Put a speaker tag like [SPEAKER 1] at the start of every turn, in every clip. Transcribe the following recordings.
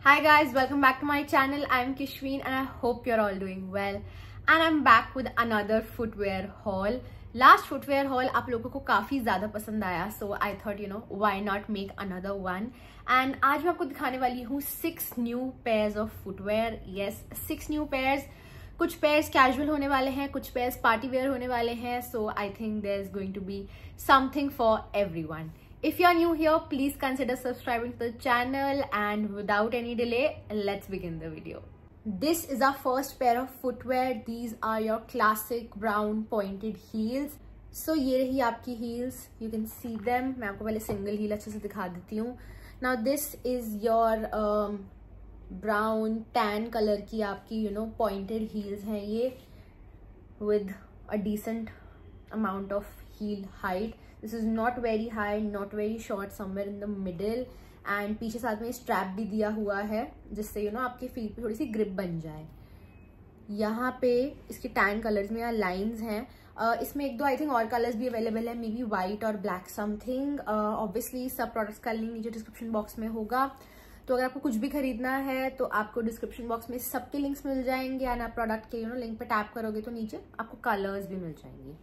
[SPEAKER 1] Hi guys, welcome back to my channel. I'm Kishween and I hope you're all doing well. And I'm back with another footwear haul. Last footwear haul आप लोगों को काफ़ी ज़्यादा पसंद आया, so I thought why not make another one. And आज मैं आपको दिखाने वाली हूँ 6 new pairs of footwear. Yes, 6 new pairs. कुछ पेयर्स कैजुअल होने वाले हैं, कुछ पेयर्स पार्टी वेयर होने वाले हैं. So I think there is going to be something for everyone. If you are new here, please consider subscribing to the channel, and without any delay, let's begin the video. This is our first pair of footwear. These are your classic brown pointed heels. So ये रही आपकी heels. You can see them. मैं आपको पहले single heel अच्छे से दिखा देती हूँ. Now this is your brown tan color की आपकी pointed heels हैं ये, with a decent amount of heel height. This is not very high, not very short, somewhere in the middle. And पीछे साथ में स्ट्रैप भी दिया हुआ है जिससे आपके फीट पे थोड़ी सी ग्रिप बन जाए. यहाँ पे इसके टैन कलर्स में यहाँ लाइंस हैं. इसमें एक दो आई थिंक और कलर्स भी अवेलेबल है, मे बी वाइट और ब्लैक समथिंग. ऑब्वियसली सब प्रोडक्ट्स का लिंक नीचे डिस्क्रिप्शन बॉक्स में होगा, तो अगर आपको कुछ भी खरीदना है तो आपको डिस्क्रिप्शन बॉक्स में सबके लिंक्स मिल जाएंगे. एंड आप प्रोडक्ट के लिंक पे टैप करोगे तो नीचे आपको कलर्स भी मिल जाएंगे.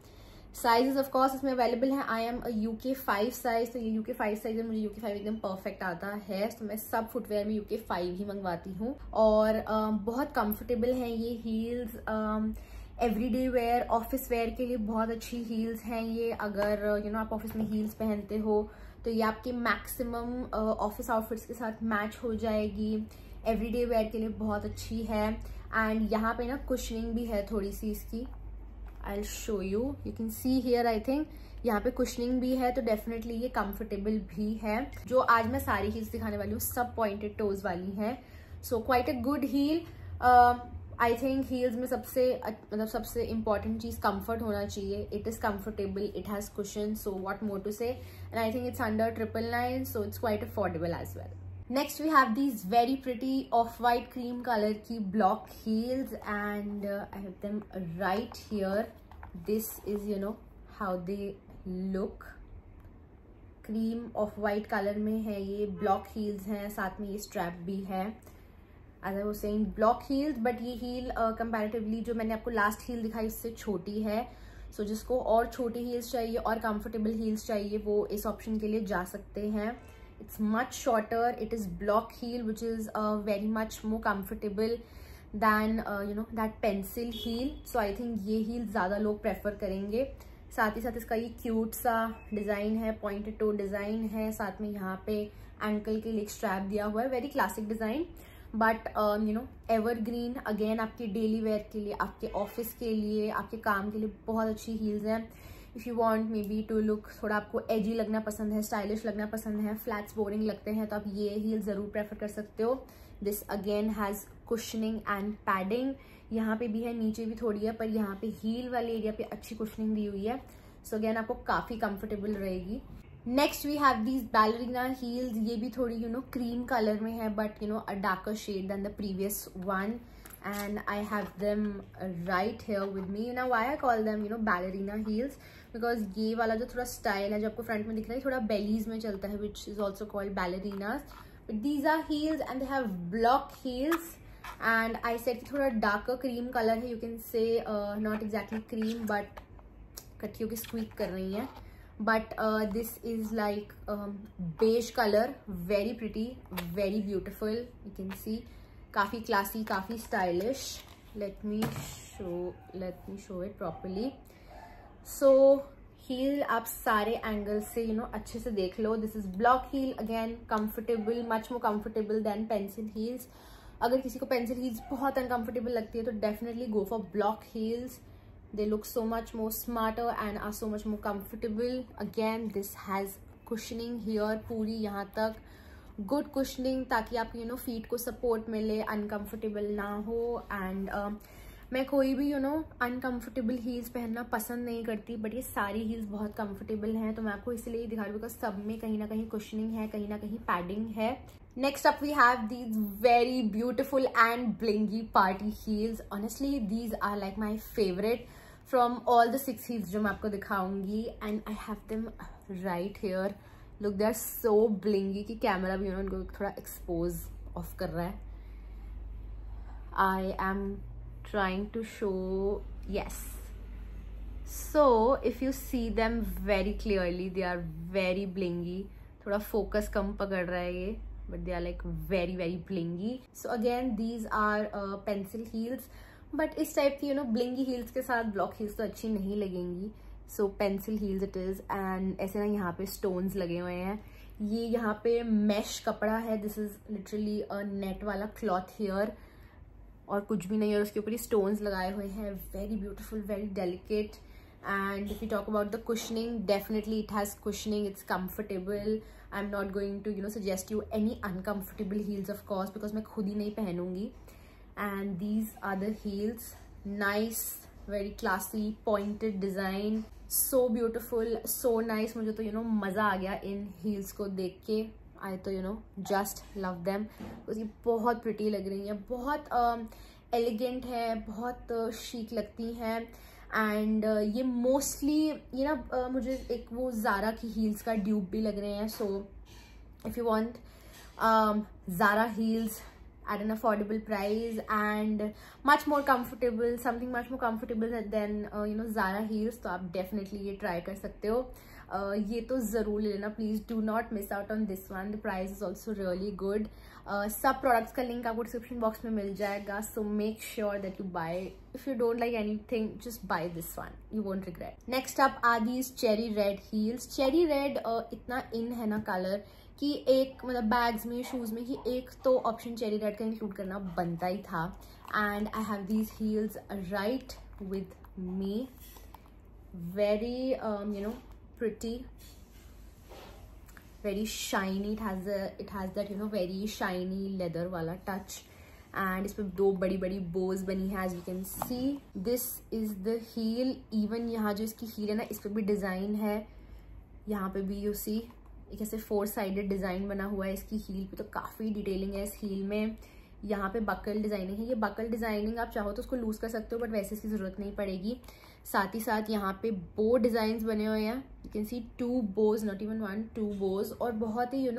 [SPEAKER 1] साइजेस ऑफ कोर्स इसमें अवेलेबल हैं. I am a UK 5 size, तो ये UK 5 साइज है. मुझे UK 5 एकदम परफेक्ट आता है, तो मैं सब फुटवेयर में UK 5 ही मंगवाती हूँ. और बहुत कंफर्टेबल हैं ये heels. Everyday where, office where के लिए बहुत अच्छी हील्स हैं ये. अगर आप ऑफिस में हील्स पहनते हो तो ये आपके मैक्सिमम ऑफिस आउटफिट्स के साथ मैच हो जाएगी. एवरीडे वेयर के लिए बहुत अच्छी है. एंड यहाँ पे कुशनिंग भी है थोड़ी सी इसकी. I'll show you. You can see here, I think यहाँ पे कुशनिंग भी है, तो डेफिनेटली ये कंफर्टेबल भी है. जो आज मैं सारी हील्स दिखाने वाली हूँ सब पॉइंटेड टोज वाली हैं. So quite a good heel. I think heels में सबसे इम्पॉर्टेंट चीज कंफर्ट होना चाहिए. It is comfortable, it has cushion, so what more to say. And I think it's under 999, so it's quite affordable as well. Next we have these very pretty off-white cream color की block heels, and I have them right here. This is how they look. Cream off-white color में है ये. block heels हैं, साथ में ये strap भी है. As I was saying, block heels, but ये heel comparatively जो मैंने आपको last heel दिखाई उससे छोटी है. So जिसको और छोटी heels चाहिए और comfortable heels चाहिए वो इस option के लिए जा सकते हैं. It's much shorter. It is block heel, which is very much more comfortable than that pencil heel. So I think ये heel ज़्यादा लोग prefer करेंगे. साथ ही साथ इसका ये cute सा डिज़ाइन है, pointed toe डिज़ाइन है. साथ में यहाँ पे ankle के लिए एक स्ट्रैप दिया हुआ है. Very classic design, but evergreen. Again आपके डेली वेयर के लिए, आपके ऑफिस के लिए, आपके काम के लिए बहुत अच्छी हील्स हैं. If you want maybe to look, थोड़ा आपको एजी लगना पसंद है, स्टाइलिश लगना पसंद है, फ्लैट्स बोरिंग लगते हैं, तो आप ये हील ज़रूर प्रेफर कर सकते हो. This again has cushioning and padding. यहाँ पे भी है, नीचे भी थोड़ी है, पर यहाँ पे हील वाले एरिया पे अच्छी कुशनिंग दी हुई है. सो अगेन आपको काफ़ी कंफर्टेबल रहेगी. Next we have these ballerina heels. ये भी थोड़ी क्रीम कलर में है, but a darker shade than the previous one. And I have them right here with me. Why I call them ballerina heels, because ये वाला जो थोड़ा style है जो आपको फ्रंट में दिख रहा है थोड़ा बेलीज में चलता है, which is also called ballerinas. But these are heels and they have block heels. And I said थोड़ा darker cream color है. You can say not exactly cream, but कट्टियों की squeak कर रही हैं. But this is like beige color, very pretty, very beautiful. You can see काफ़ी classy, काफ़ी stylish. Let me show it properly. So heel आप सारे angle से अच्छे से देख लो. This is block heel. Again comfortable, much more comfortable than pencil heels. अगर किसी को पेंसिल हील्स बहुत अनकंफर्टेबल लगती है तो definitely go for block heels. They look so much more smarter and are so much more comfortable. Again this has cushioning here, पूरी यहाँ तक गुड कुशनिंग, ताकि आप फीट को सपोर्ट मिले, अनकंफर्टेबल ना हो. एंड मैं कोई भी अनकंफर्टेबल हील्स पहनना पसंद नहीं करती, बट ये सारी हील्स बहुत कंफर्टेबल हैं, तो मैं आपको इसलिए दिखा रही हूँ बिकॉज सब में कहीं ना कहीं कुशनिंग है, कहीं ना कहीं पैडिंग है. Next up we have these very beautiful and blingy party heels. Honestly these are like my favourite from all the 6 heels जो मैं आपको दिखाऊंगी. And I have them right here. Look, they are so blingy कि camera भी उनको थोड़ा expose of कर रहा है. I am trying to show, yes. So if you see them very clearly, they are very blingy. थोड़ा focus कम पकड़ रहा है ये, but they are like very very blingy. So again these are pencil heels, but इस type की blingy heels के साथ block heels तो अच्छी नहीं लगेंगी. So pencil heels it is. And ऐसे ना यहाँ पे stones लगे हुए हैं. ये यहाँ पे mesh कपड़ा है. This is literally a net वाला cloth here. और कुछ भी नहीं, और उसके ऊपर ये stones लगाए हुए हैं. Very beautiful, very delicate. And if you talk about the cushioning, definitely it has cushioning. It's comfortable. I'm not going to suggest you any uncomfortable heels of course, because मैं खुद ही नहीं पहनूंगी. And these are the heels. Nice, very classy, pointed design. So beautiful, so nice. मुझे तो मजा आ गया इन heels को देख के. I तो just love them. because ये बहुत pretty लग रही हैं, बहुत elegant है, बहुत chic लगती हैं. एंड ये मोस्टली ये ना मुझे एक वो ज़ारा की हील्स का ड्यूप भी लग रहे हैं. So if you want Zara heels at an affordable price and much more comfortable, something much more comfortable than Zara heels, तो आप definitely ये try कर सकते हो. ये तो ज़रूर ले लेना, please do not miss out on this one. The price is also really good. सब products का link आपको description box में मिल जाएगा, so make sure that you buy. If you don't like anything, just buy this one, you won't regret. Next up are these cherry red heels. Cherry red इतना in है ना color कि एक मतलब bags में, शूज़ में, कि एक तो ऑप्शन चेरी रेड का इंक्लूड करना बनता ही था. And I have these heels right with me. Very pretty, very shiny. It has that very shiny leather वाला टच. एंड इस पर दो बड़ी बड़ी बोज बनी है, as you can see. This is the heel. Even यहाँ जो इसकी हील है ना, इस पर भी डिज़ाइन है. यहाँ पे भी यू सी एक ऐसे 4 साइडेड डिज़ाइन बना हुआ है इसकी हील पे, तो काफ़ी डिटेलिंग है इस हील में. यहाँ पे बकल डिज़ाइनिंग है. ये बकल डिज़ाइनिंग आप चाहो तो उसको लूज़ कर सकते हो, बट वैसे इसकी ज़रूरत नहीं पड़ेगी. साथ ही साथ यहाँ पे बो डिज़ाइंस बने हुए हैं. You can C 2 Bhoj, not even 1, 2 बोज. और बहुत ही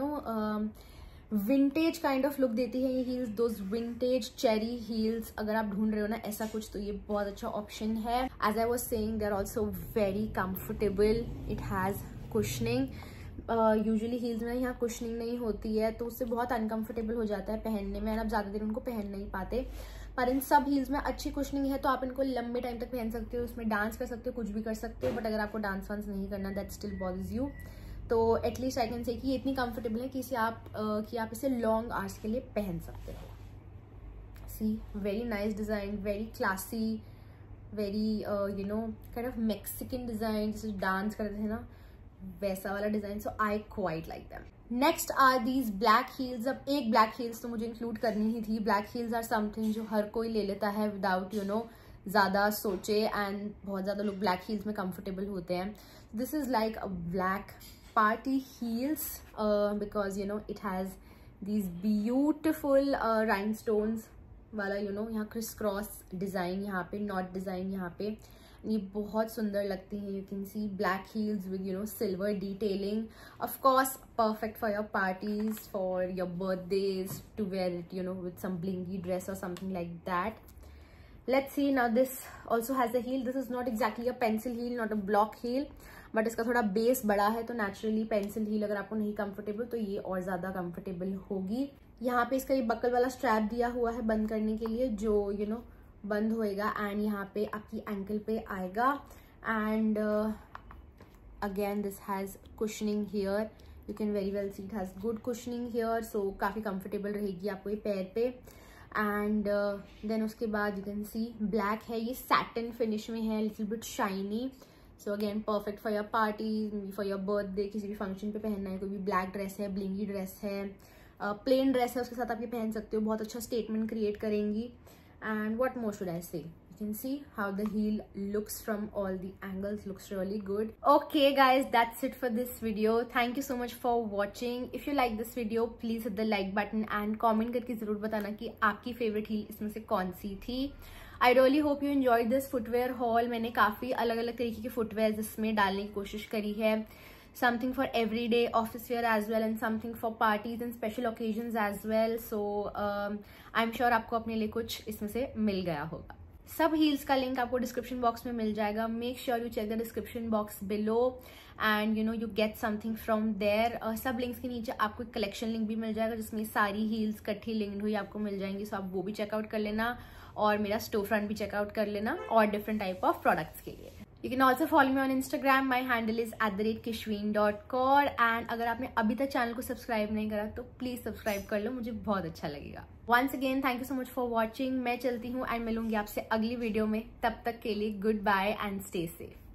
[SPEAKER 1] विंटेज काइंड ऑफ लुक देती है ये heels. Those vintage cherry heels अगर आप ढूंढ रहे हो ना ऐसा कुछ, तो ये बहुत अच्छा ऑप्शन है. As I was saying, they are also very comfortable. It has cushioning. Usually heels में यहाँ कुशनिंग नहीं होती है, तो उससे बहुत अनकंफर्टेबल हो जाता है पहनने में, आप ज़्यादा देर उनको पहन नहीं पाते. पर इन सब हील्स में अच्छी कुशनिंग है, तो आप इनको लंबे टाइम तक पहन सकते हो. उसमें डांस कर सकते हो, कुछ भी कर सकते हो. बट अगर आपको डांस वांस नहीं करना, दैट स्टिल बॉदर्स यू, तो एटलीस्ट आई कैन से कि ये इतनी कंफर्टेबल है कि आप इसे लॉन्ग आवर्स के लिए पहन सकते हो. See, very nice design, very classy, very kind of Mexican design, जैसे डांस करते थे ना वैसा वाला design. So I quite like them. Next are these black heels. अब एक ब्लैक हील्स तो मुझे इंक्लूड करनी ही थी. ब्लैक हील्स आर समथिंग जो हर कोई ले लेता है विदाउट ज़्यादा सोचे, एंड बहुत ज़्यादा लोग ब्लैक हील्स में कंफर्टेबल होते हैं. This is like a black party heels because it has these beautiful rhinestones वाला यहाँ क्रिस क्रॉस डिज़ाइन, यहाँ पे नॉट डिज़ाइन यहाँ पे. ये बहुत सुंदर लगती हैं. You can see black heels with silver detailing. Of course perfect for your parties, for your birthdays, to wear it with some blingy dress और something like that. Let's see now. This also has a heel. This is not exactly a pencil heel, not a block heel, but इसका थोड़ा base बड़ा है, तो naturally pencil heel अगर आपको नहीं comfortable, तो ये और ज्यादा कंफर्टेबल होगी. यहाँ पे इसका ये बकल वाला स्ट्रैप दिया हुआ है बंद करने के लिए, जो बंद होएगा, एंड यहाँ पे आपकी एंकल पे आएगा. And again this has cushioning here. You can very well see it has good cushioning here, so काफ़ी कंफर्टेबल रहेगी आपको ये पैर पे. एंड देन उसके बाद यू कैन सी ब्लैक है, ये सैटिन फिनिश में है, little bit shiny. So again perfect for your party, for your birthday, किसी भी फंक्शन पे पहनना है. कोई भी ब्लैक ड्रेस है, ब्लिंगी ड्रेस है, प्लेन ड्रेस है, उसके साथ आप ये पहन सकते हो. बहुत अच्छा स्टेटमेंट क्रिएट करेंगी. And what more should I say? You can see how the heel looks from all the angles. Looks really good. Okay guys, that's it for this video. Thank you so much for watching. If you like this video, please hit the like button and comment करके जरूर बताना कि आपकी favorite heel इसमें से कौन सी थी. I really hope you enjoyed this footwear haul. मैंने काफ़ी अलग अलग तरीके के footwear इसमें डालने की कोशिश करी है. something for everyday office wear as well and something for parties and special occasions as well. So I'm sure आपको अपने लिए कुछ इसमें से मिल गया होगा. सब हील्स का लिंक आपको डिस्क्रिप्शन बॉक्स में मिल जाएगा. Make sure you check the description box below and you know you get something from there. सब लिंक्स के नीचे आपको एक कलेक्शन लिंक भी मिल जाएगा जिसमें सारी हील्स इकट्ठी लिंक्ड हुई आपको मिल जाएंगी. सो आप वो भी चेकआउट कर लेना और मेरा स्टोर फ्रंट भी चेकआउट कर लेना और डिफरेंट टाइप ऑफ प्रोडक्ट्स के लिए. You can also follow me on Instagram. My handle is @kishween.kaur. And अगर आपने अभी तक चैनल को सब्सक्राइब नहीं करा तो प्लीज सब्सक्राइब कर लो, मुझे बहुत अच्छा लगेगा. Once again, thank you so much for watching. मैं चलती हूँ एंड मिलूंगी आपसे अगली वीडियो में. तब तक के लिए good bye and stay safe.